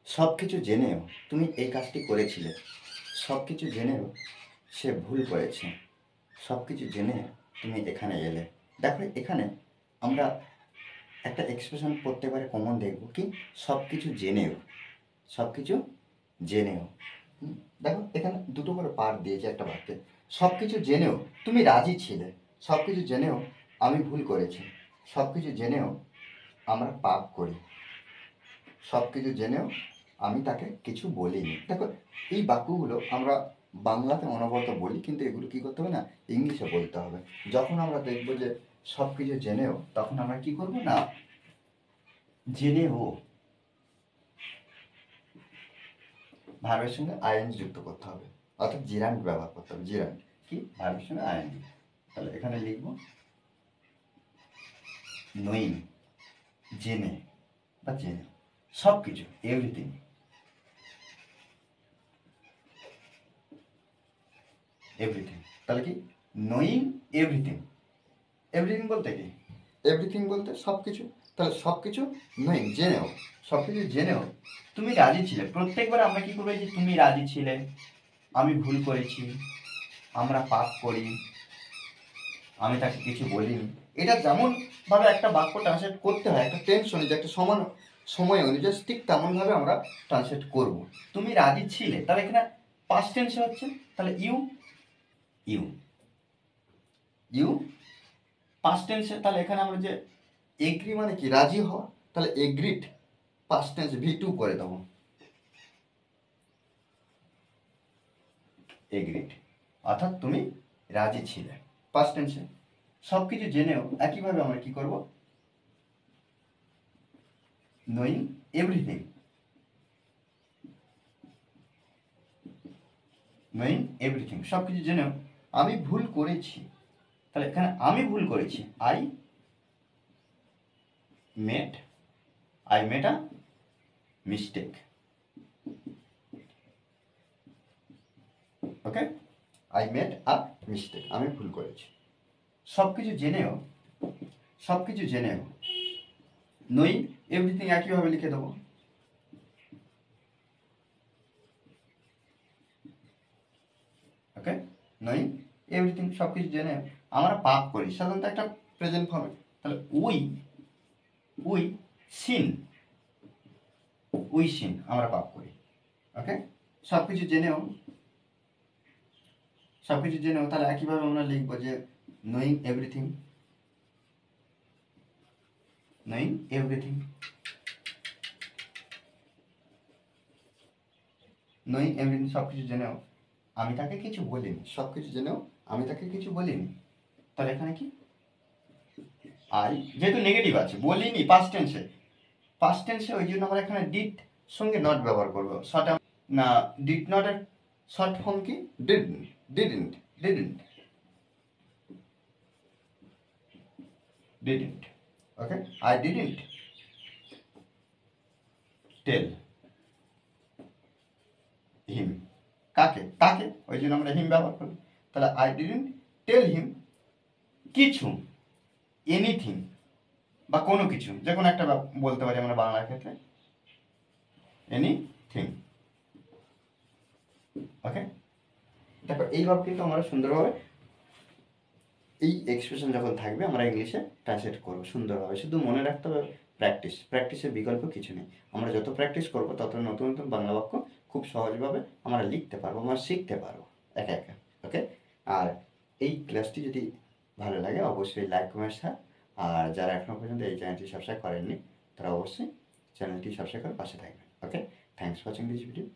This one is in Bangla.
সব কিছু জেনেও তুমি এই কাজটি করেছিলে, সব কিছু জেনেও সে ভুল করেছে, সব কিছু জেনে তুমি এখানে এলে। দেখো এখানে আমরা একটা এক্সপ্রেশন প্রত্যেকবারে কমন দেখব কি, সব কিছু জেনেও, সব কিছু জেনেও। দেখো এখানে দুটো করে পার্ট দিয়েছে একটা বাক্যে। সব কিছু জেনেও তুমি রাজি ছিলে, সব কিছু জেনেও আমি ভুল করেছি, সব কিছু জেনেও আমরা পাপ করি, সব কিছু জেনেও আমি তাকে কিছু বলিনি। দেখো এই বাক্যগুলো আমরা বাংলাতে অনবরত বলি, কিন্তু এগুলো কী করতে হবে না, ইংলিশে বলতে হবে। যখন আমরা দেখব যে সব কিছু জেনেও, তখন আমরা কি করব না, জেনেও ভার্বের সঙ্গে আইএনজি যুক্ত করতে হবে, অর্থাৎ জিরান্ড ব্যবহার করতে হবে। জিরান্ড কি, ভার্বের সঙ্গে আইএনজি। তাহলে এখানে লিখব নোয়িং, জেনে বা জেনে, সব কিছু, এভরিথিং। এভরিথিং তাহলে কি, নোয়িং এভরিথিং। এভরিথিং বলতে কি, এভরিথিং বলতে সব কিছু। তাহলে সব কিছু নোয়িং, জেনেও, সব কিছু জেনেও তুমি রাজি ছিলে। প্রত্যেকবার আমরা কি করবো, যে তুমি রাজি ছিলে, আমি ভুল করেছি, আমরা পাপ করি, আমি তাকে কিছু বলিনি। এটা যেমন ভাবে একটা বাক্য ট্রান্সলেট করতে হয়, একটা টেন্স অনুযায়ী, একটা সমান সময় অনুযায়ী, ঠিক তেমনভাবে আমরা ট্রান্সলেট করব। তুমি রাজি ছিলে, তাহলে এখানে পাস্ট টেন্সে হচ্ছে, তাহলে ইউ, ইউ, ইউ পাস্ট টেন্সে। তাহলে এখানে আমরা যে এগ্রি মানে কি, রাজি হওয়া, তাহলে এগ্রিড পাস্ট টেন্স V2 করে দেবো, এগ্রিড, অর্থাৎ তুমি রাজি ছিলে পাস্ট টেন্সে। সব কিছু জেনেও একইভাবে আমরা কি করব, নোয়িং এভরিথিং, নোয়িং এভরিথিং, সব কিছু জেনেও আমি ভুল করেছি। তাহলে এখানে আমি ভুল করেছি, I made a mistake. Okay, I made a mistake, আমি ভুল করেছি। সব কিছু জেনেও, সব কিছু জেনেও, নোয়িং এভরিথিং একইভাবে লিখে দেবো। ওকে, নোয়িং এভরিথিং, সব কিছু জেনেও আমরা পাপ করি, সাধারণত একটা প্রেজেন্ট ফর্মে। তাহলে উই সিন, উই সিন, আমরা পাপ করি। ওকে, সব কিছু জেনেও, সব কিছু জেনেও, তাহলে একইভাবে আমরা লিখবো যে knowing everything, knowing everything, knowing everything, সব কিছু জেনেও আমি তাকে কিছু বলিনি, সব কিছু জেনেও আমি তাকে কিছু বলিনি। তাহলে এখানে কি, আই যেহেতু নেগেটিভ আছে, বলিনি পাস্ট টেন্সে, পাস্ট টেন্সে ওই জন্য আমরা এখানে ডিড সঙ্গে নট ব্যবহার করবো। শর্ট না, ডিড নট এর শর্ট ফর্ম কি, didn't, didn't, didn't, didn't. Okay, I didn't tell him, কাকে, তাকে, ওই জন্য আমরা হিম ব্যবহার করি। তাহলে আই ডিডন্ট টেল হিম কিছু, এনিথিং বা কোনো কিছু, যে কোনো একটা বলতে পারি আমরা বাংলার ক্ষেত্রে, এনিথিং। ওকে, দেখো এইভাবে কিন্তু আমরা সুন্দরভাবে এই এক্সপ্রেশন যখন থাকবে আমরা ইংলিশে ট্রান্সলেট করবো সুন্দরভাবে। শুধু মনে রাখতে হবে প্র্যাকটিস, প্র্যাকটিসের বিকল্প কিছু নেই। আমরা যত প্র্যাকটিস করবো তত নতুন নতুন বাংলা বাক্য খুব সহজভাবে আমরা লিখতে পারবো, আমরা শিখতে পারবো একা একা। ওকে, আর এই ক্লাসটি যদি ভালো লাগে অবশ্যই লাইক, কমেন্ট, শেয়ার। আর যারা এখনও পর্যন্ত এই চ্যানেলটি সাবস্ক্রাইব করেননি তারা অবশ্যই চ্যানেলটি সাবস্ক্রাইব করে পাশে থাকবেন। Okay, thanks for watching this video.